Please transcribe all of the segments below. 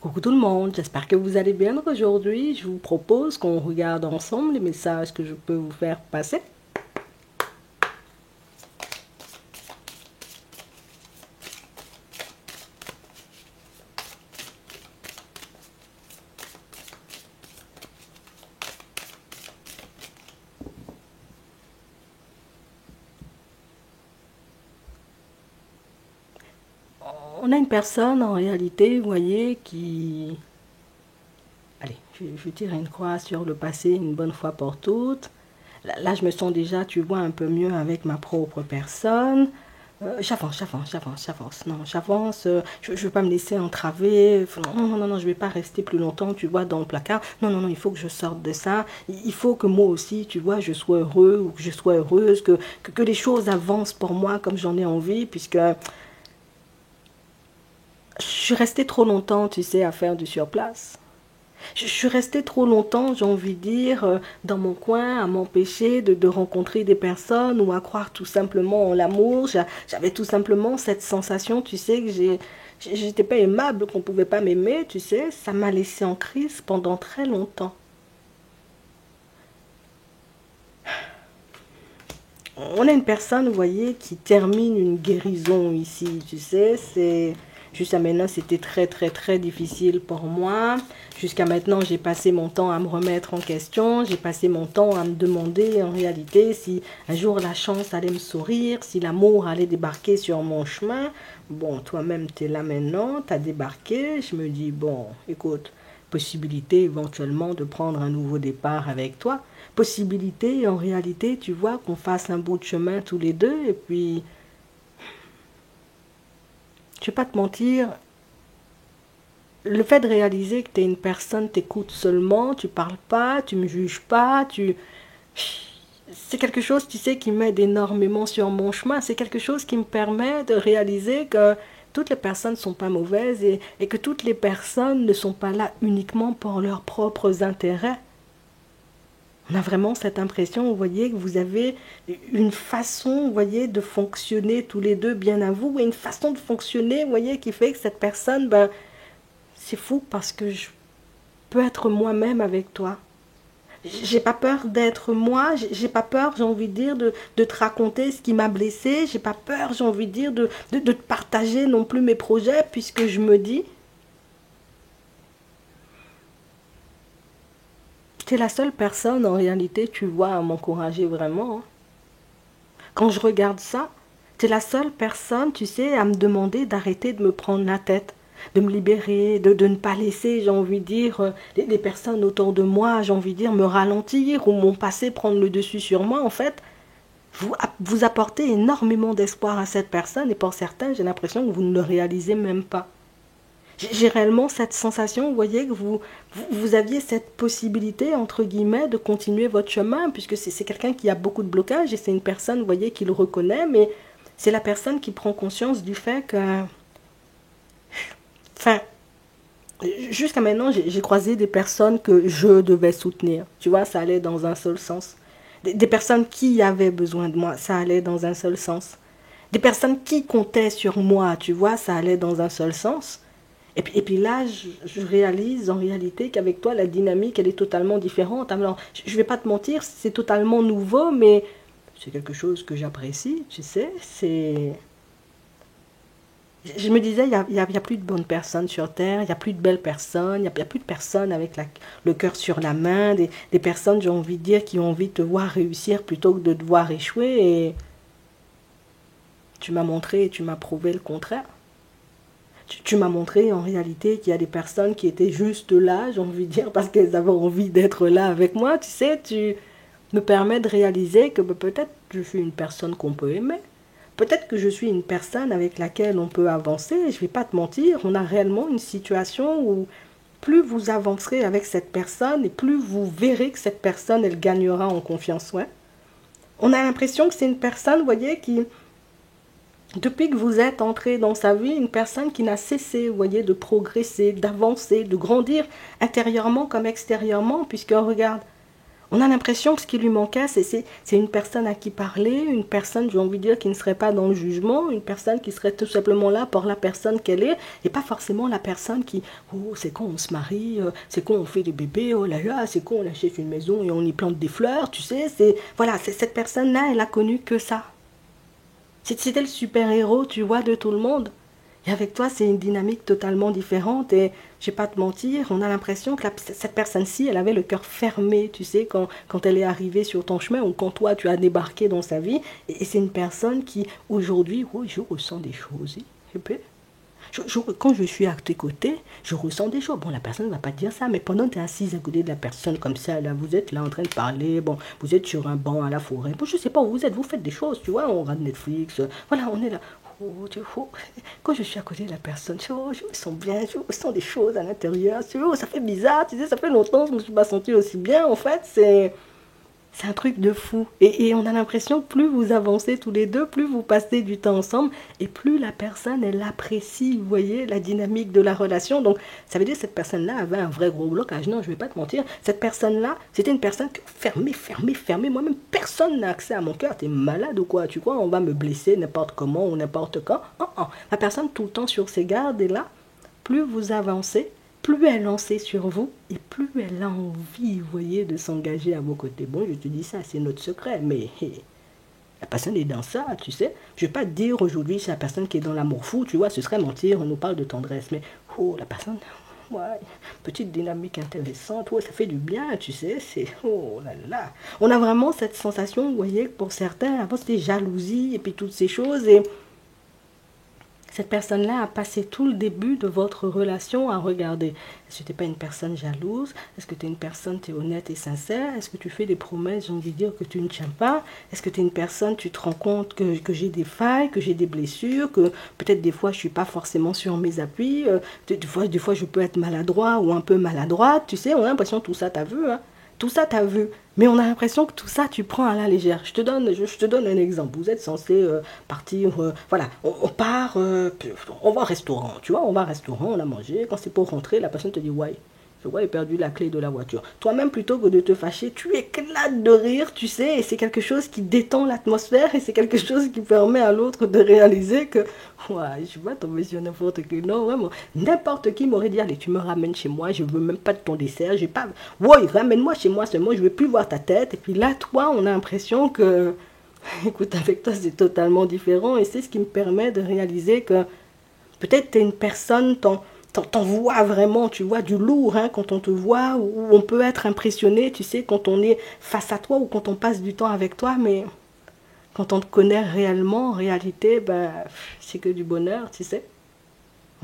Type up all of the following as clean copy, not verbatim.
Coucou tout le monde, j'espère que vous allez bien aujourd'hui. Je vous propose qu'on regarde ensemble les messages que je peux vous faire passer. On a une personne en réalité, vous voyez, qui... Allez, je tire une croix sur le passé une bonne fois pour toutes. Là, je me sens déjà, tu vois, un peu mieux avec ma propre personne. J'avance. Non, j'avance. Je ne veux pas me laisser entraver. Non, je ne vais pas rester plus longtemps, tu vois, dans le placard. Non, il faut que je sorte de ça. Il faut que moi aussi, tu vois, je sois heureux ou que je sois heureuse, que les choses avancent pour moi comme j'en ai envie, puisque je suis restée trop longtemps, tu sais, à faire du surplace. Je suis restée trop longtemps, j'ai envie de dire, dans mon coin, à m'empêcher de rencontrer des personnes ou à croire tout simplement en l'amour. J'avais tout simplement cette sensation, tu sais, que j'étais pas aimable, qu'on pouvait pas m'aimer, tu sais. Ça m'a laissé en crise pendant très longtemps. On a une personne, vous voyez, qui termine une guérison ici, tu sais, c'est... Jusqu'à maintenant, c'était très difficile pour moi. Jusqu'à maintenant, j'ai passé mon temps à me remettre en question. J'ai passé mon temps à me demander, en réalité, si un jour la chance allait me sourire, si l'amour allait débarquer sur mon chemin. Bon, toi-même, tu es là maintenant, tu as débarqué. Je me dis, bon, écoute, possibilité éventuellement de prendre un nouveau départ avec toi. Possibilité, en réalité, tu vois, qu'on fasse un bout de chemin tous les deux. Et puis, je vais pas te mentir, le fait de réaliser que tu es une personne, t'écoutes seulement, tu parles pas, tu me juges pas, tu... C'est quelque chose, tu sais, qui m'aide énormément sur mon chemin. C'est quelque chose qui me permet de réaliser que toutes les personnes ne sont pas mauvaises et que toutes les personnes ne sont pas là uniquement pour leurs propres intérêts. On a vraiment cette impression, vous voyez, que vous avez une façon, vous voyez, de fonctionner tous les deux bien à vous, et une façon de fonctionner, vous voyez, qui fait que cette personne, ben, c'est fou parce que je peux être moi-même avec toi. J'ai pas peur d'être moi, j'ai pas peur, j'ai envie de dire, de te raconter ce qui m'a blessé, j'ai pas peur, j'ai envie de dire, de te partager non plus mes projets, puisque je me dis, tu es la seule personne en réalité, tu vois, à m'encourager vraiment, hein. Quand je regarde ça, tu es la seule personne, tu sais, à me demander d'arrêter de me prendre la tête, de me libérer, de ne pas laisser, j'ai envie de dire, les personnes autour de moi, j'ai envie de dire, me ralentir ou mon passé prendre le dessus sur moi. En fait, vous apportez énormément d'espoir à cette personne et pour certains, j'ai l'impression que vous ne le réalisez même pas. J'ai réellement cette sensation, vous voyez, que vous aviez cette possibilité, entre guillemets, de continuer votre chemin, puisque c'est quelqu'un qui a beaucoup de blocages et c'est une personne, vous voyez, qui le reconnaît, mais c'est la personne qui prend conscience du fait que... Enfin, jusqu'à maintenant, j'ai croisé des personnes que je devais soutenir. Tu vois, ça allait dans un seul sens. Des personnes qui avaient besoin de moi, ça allait dans un seul sens. Des personnes qui comptaient sur moi, tu vois, ça allait dans un seul sens. Et puis là, je réalise en réalité qu'avec toi, la dynamique, elle est totalement différente. Alors, je ne vais pas te mentir, c'est totalement nouveau, mais c'est quelque chose que j'apprécie, tu sais. Je me disais, il y a plus de bonnes personnes sur Terre, il n'y a plus de belles personnes, il y a plus de personnes avec le cœur sur la main, des personnes, j'ai envie de dire, qui ont envie de te voir réussir plutôt que de te voir échouer. Et tu m'as montré et tu m'as prouvé le contraire. Tu m'as montré en réalité qu'il y a des personnes qui étaient juste là, j'ai envie de dire, parce qu'elles avaient envie d'être là avec moi. Tu sais, tu me permets de réaliser que peut-être je suis une personne qu'on peut aimer. Peut-être que je suis une personne avec laquelle on peut avancer. Je ne vais pas te mentir, on a réellement une situation où plus vous avancerez avec cette personne et plus vous verrez que cette personne, elle gagnera en confiance. Ouais. On a l'impression que c'est une personne, vous voyez, qui, depuis que vous êtes entré dans sa vie, une personne qui n'a cessé, vous voyez, de progresser, d'avancer, de grandir intérieurement comme extérieurement, puisque regarde, On a l'impression que ce qui lui manquait, c'est une personne à qui parler, une personne, j'ai envie de dire, qui ne serait pas dans le jugement, une personne qui serait tout simplement là pour la personne qu'elle est, et pas forcément la personne qui, oh, c'est quand on se marie, c'est quand on fait des bébés, oh là là, c'est quand on achète une maison et on y plante des fleurs, tu sais, voilà, cette personne-là, elle a connu que ça. C'était le super-héros, tu vois, de tout le monde. Et avec toi, c'est une dynamique totalement différente. Et je vais pas te mentir, on a l'impression que cette personne-ci, elle avait le cœur fermé, tu sais, quand elle est arrivée sur ton chemin ou quand toi, tu as débarqué dans sa vie. Et c'est une personne qui, aujourd'hui, oui, je ressens des choses. Quand je suis à tes côtés, je ressens des choses. Bon, la personne ne va pas te dire ça, mais pendant que tu es assise à côté de la personne comme ça, là, vous êtes là en train de parler, bon, vous êtes sur un banc à la forêt. Bon, je sais pas où vous êtes, vous faites des choses, tu vois, on regarde Netflix, voilà, on est là. Oh, quand je suis à côté de la personne, je me sens bien, je ressens des choses à l'intérieur. Ça fait bizarre, tu sais, ça fait longtemps que je ne me suis pas sentie aussi bien. En fait, c'est un truc de fou. Et on a l'impression que plus vous avancez tous les deux, plus vous passez du temps ensemble, et plus la personne, elle apprécie, vous voyez, la dynamique de la relation. Donc, ça veut dire que cette personne-là avait un vrai gros blocage. Non, je ne vais pas te mentir. Cette personne-là, c'était une personne fermée. Moi-même, personne n'a accès à mon cœur. T'es malade ou quoi? Tu crois, on va me blesser n'importe comment ou n'importe quand? La personne, tout le temps sur ses gardes, est là. Plus vous avancez, plus elle en sait sur vous et plus elle a envie, vous voyez, de s'engager à vos côtés. Bon, je te dis ça, c'est notre secret, mais la personne est dans ça, tu sais. Je ne vais pas te dire aujourd'hui, c'est la personne qui est dans l'amour fou, tu vois, ce serait mentir, on nous parle de tendresse, mais oh, la personne, ouais, petite dynamique intéressante, ouais, ça fait du bien, tu sais, c'est, oh là là. On a vraiment cette sensation, vous voyez, pour certains, avant c'était jalousie et puis toutes ces choses, et cette personne-là a passé tout le début de votre relation à regarder. Est-ce que tu n'es pas une personne jalouse? Est-ce que tu es une personne, tu es honnête et sincère? Est-ce que tu fais des promesses, j'ai envie de dire, que tu ne tiens pas? Est-ce que tu es une personne, tu te rends compte que j'ai des failles, que j'ai des blessures, que peut-être des fois je ne suis pas forcément sur mes appuis, des fois je peux être maladroit ou un peu maladroite, tu sais, on a l'impression que tout ça t'as vu, hein? Tout ça, tu as vu. Mais on a l'impression que tout ça, tu prends à la légère. Je te donne un exemple. Vous êtes censé partir, voilà, on part, on va au restaurant, tu vois, on va au restaurant, on a mangé. Quand c'est pour rentrer, la personne te dit, ouais, je vois, j'ai perdu la clé de la voiture. Toi-même, plutôt que de te fâcher, tu éclates de rire, tu sais, et c'est quelque chose qui détend l'atmosphère, et c'est quelque chose qui permet à l'autre de réaliser que, ouais, je suis pas tombé sur n'importe qui. Non, vraiment, n'importe qui m'aurait dit, allez, tu me ramènes chez moi, je veux même pas de ton dessert, j'ai pas, ouais, ramène-moi chez moi seulement, je veux plus voir ta tête. Et puis là, toi, on a l'impression que, écoute, avec toi, c'est totalement différent, et c'est ce qui me permet de réaliser que peut-être tu es une personne, t'en vois vraiment, tu vois, du lourd, hein, quand on te voit, où on peut être impressionné, tu sais, quand on est face à toi ou quand on passe du temps avec toi, mais quand on te connaît réellement, en réalité, ben, c'est que du bonheur, tu sais.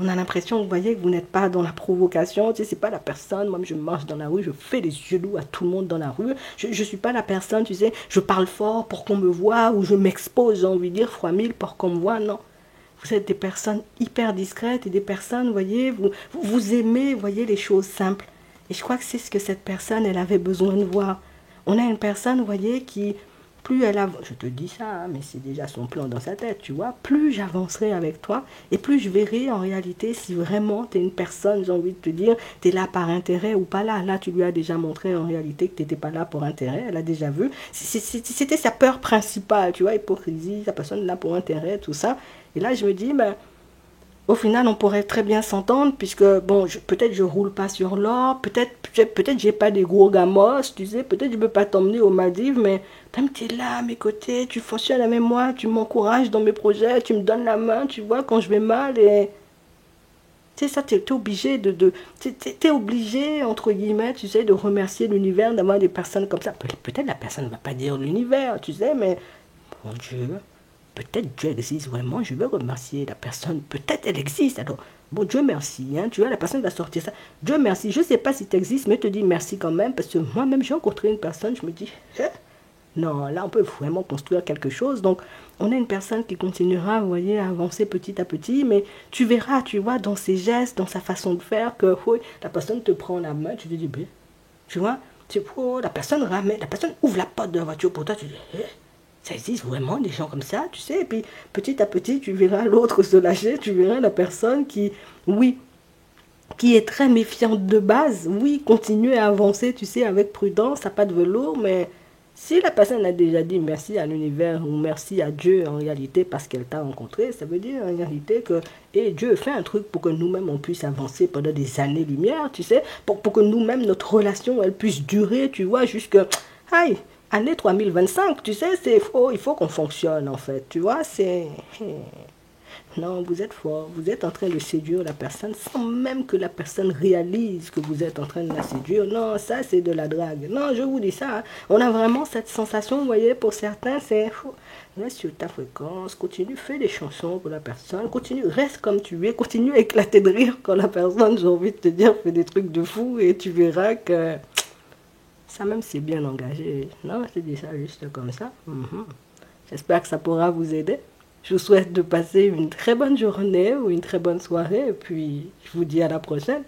On a l'impression, vous voyez, que vous n'êtes pas dans la provocation, tu sais, c'est pas la personne, moi je marche dans la rue, je fais des genoux à tout le monde dans la rue, je suis pas la personne, tu sais, je parle fort pour qu'on me voie, ou je m'expose, j'ai envie de dire, fois mille pour qu'on me voie, non. Vous êtes des personnes hyper discrètes et des personnes, vous voyez, vous aimez, vous voyez, les choses simples. Et je crois que c'est ce que cette personne, elle avait besoin de voir. On a une personne, vous voyez, qui, plus elle avance, je te dis ça, hein, mais c'est déjà son plan dans sa tête, tu vois, plus j'avancerai avec toi et plus je verrai en réalité si vraiment tu es une personne, j'ai envie de te dire, tu es là par intérêt ou pas là. Là, tu lui as déjà montré en réalité que tu n'étais pas là pour intérêt, elle a déjà vu. C'était sa peur principale, tu vois, hypocrisie, la personne là pour intérêt, tout ça. Et là, je me dis, ben, au final, on pourrait très bien s'entendre, puisque, bon, peut-être je roule pas sur l'or, peut-être j'ai pas des gros gamos, tu sais, peut-être je peux pas t'emmener aux Maldives, mais tu es là à mes côtés, tu fonctionnes avec moi, tu m'encourages dans mes projets, tu me donnes la main, tu vois, quand je vais mal, et tu sais, ça, t'es obligé t'es obligé, entre guillemets, tu sais, de remercier l'univers d'avoir des personnes comme ça. Peut-être la personne ne va pas dire l'univers, tu sais, mais, mon Dieu, peut-être Dieu existe vraiment, je veux remercier la personne, peut-être elle existe, alors, bon, Dieu merci, hein, tu vois, la personne va sortir ça, Dieu merci, je ne sais pas si tu existes, mais je te dis merci quand même, parce que moi-même, j'ai rencontré une personne, je me dis, non, là, on peut vraiment construire quelque chose, donc, on a une personne qui continuera, vous voyez, à avancer petit à petit, mais tu verras, tu vois, dans ses gestes, dans sa façon de faire, que, oui, la personne te prend la main, tu te dis, ben, tu vois, la personne ramène, la personne ouvre la porte de la voiture pour toi, tu te dis, ça existe vraiment des gens comme ça, tu sais, et puis petit à petit, tu verras l'autre se lâcher, tu verras la personne qui, oui, qui est très méfiante de base, oui, continuez à avancer, tu sais, avec prudence, à pas de velours, mais si la personne a déjà dit merci à l'univers ou merci à Dieu en réalité parce qu'elle t'a rencontré, ça veut dire en réalité que et Dieu fait un truc pour que nous-mêmes on puisse avancer pendant des années-lumière, tu sais, pour que nous-mêmes notre relation elle puisse durer, tu vois, jusque aïe, année 3025, tu sais, il faut qu'on fonctionne en fait, tu vois, c'est non, vous êtes fort, vous êtes en train de séduire la personne sans même que la personne réalise que vous êtes en train de la séduire. Non, ça c'est de la drague. Non, je vous dis ça, hein. On a vraiment cette sensation, vous voyez, pour certains, c'est reste sur ta fréquence, continue, fais des chansons pour la personne, continue, reste comme tu es, continue à éclater de rire quand la personne, j'ai envie de te dire, fait des trucs de fou et tu verras que ça même c'est bien engagé. Non, je te dis ça juste comme ça. J'espère que ça pourra vous aider. Je vous souhaite de passer une très bonne journée ou une très bonne soirée et puis je vous dis à la prochaine.